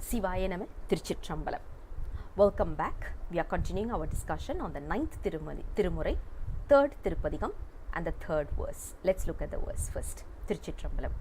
Sivaya Nama Thiruchitrambalam. Welcome back. We are continuing our discussion on the 9th Thirumurai, 3rd Thirupadigam and the 3rd verse. Let's look at the verse first. Thiruchitrambalam.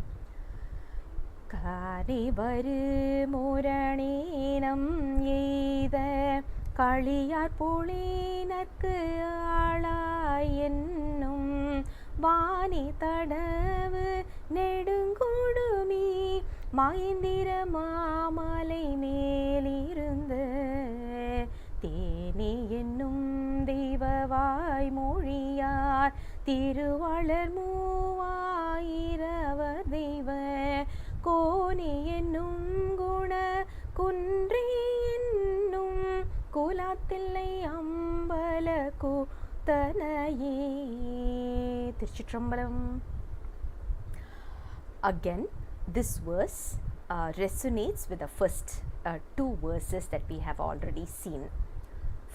Kaney Varum Muranenam eida Kaliyar Pulinarku Aalai ennum Vani Thadavu Nedungudumi Maayindhiramamalai melirundha Theney ennum தெய்வவாய் மொழியார் திருவளர் மூவாயிரவர் தெய்வ கோனே என்னும் குண குன்றே என்னும் குலத்தில்லை அம்பல கூத்தனையே. திருச்சிற்றம்பலம். Again, this verse resonates with the first two verses that we have already seen.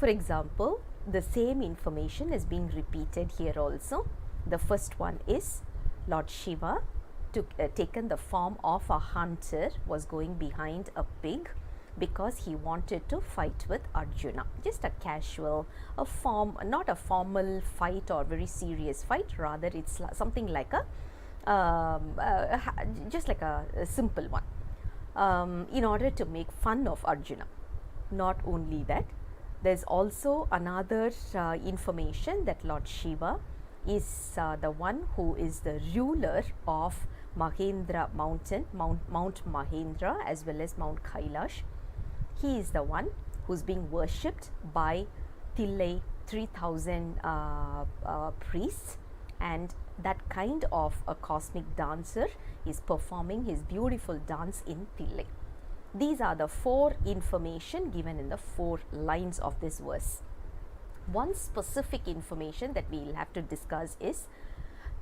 For example, the same information is being repeated here also. The first one is Lord Shiva taken the form of a hunter, was going behind a pig because he wanted to fight with Arjuna. Just a casual, not a formal fight or very serious fight, rather it's something like just like a simple one, in order to make fun of Arjuna. Not only that, there's also another information that Lord Shiva is the one who is the ruler of Mahendra mountain, Mount Mahendra as well as Mount Kailash. He is the one who's being worshipped by Thillai 3000 priests, and that kind of a cosmic dancer is performing his beautiful dance in Thillai. These are the four information given in the 4 lines of this verse. One specific information that we will have to discuss is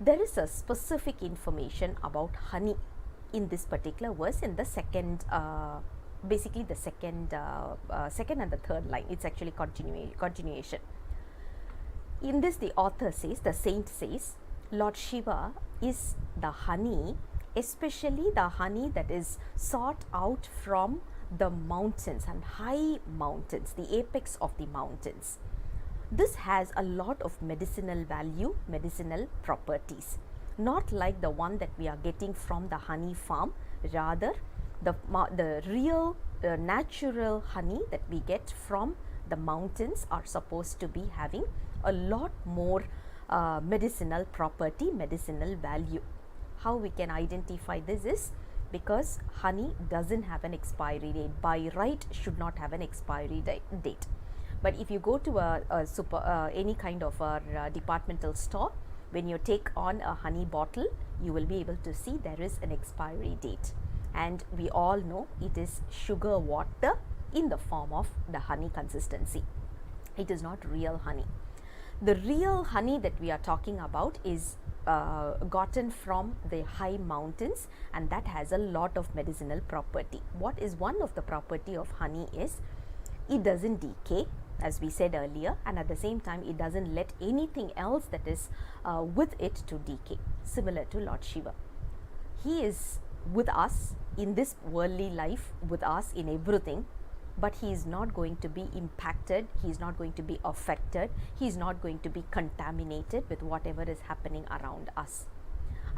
there is a specific information about honey in this particular verse in the second, basically the second and the third line. It's actually continuation. In this, the author says, the saint says, Lord Shiva is the honey, especially the honey that is sought out from the mountains and high mountains, the apex of the mountains. This has a lot of medicinal value, medicinal properties, not like the one that we are getting from the honey farm. Rather, the real natural honey that we get from the mountains are supposed to be having a lot more medicinal property, medicinal value. How we can identify this is because honey doesn't have an expiry date. By right, should not have an expiry date. But if you go to any kind of a departmental store, when you take on a honey bottle, you will be able to see there is an expiry date. And we all know it is sugar water in the form of the honey consistency. It is not real honey. The real honey that we are talking about is gotten from the high mountains, and that has a lot of medicinal property. What is one of the property of honey is it doesn't decay, as we said earlier, and at the same time it doesn't let anything else that is with it to decay. Similar to Lord Shiva, he is with us in this worldly life, with us in everything, but he is not going to be impacted, he is not going to be affected, he is not going to be contaminated with whatever is happening around us.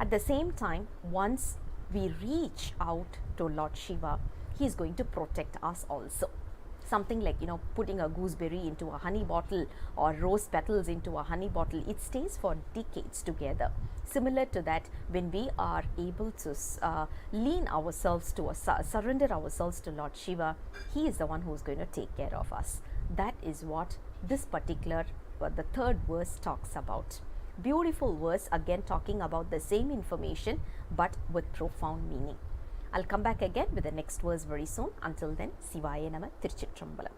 At the same time, once we reach out to Lord Shiva, he is going to protect us also. Something like, putting a gooseberry into a honey bottle or rose petals into a honey bottle, it stays for decades together. Similar to that, when we are able to lean ourselves to surrender ourselves to Lord Shiva, he is the one who is going to take care of us. That is what this particular, the 3rd verse talks about. Beautiful verse, again talking about the same information but with profound meaning. I'll come back again with the next verse very soon. Until then, Sivaya Nama Thiruchitrambalam.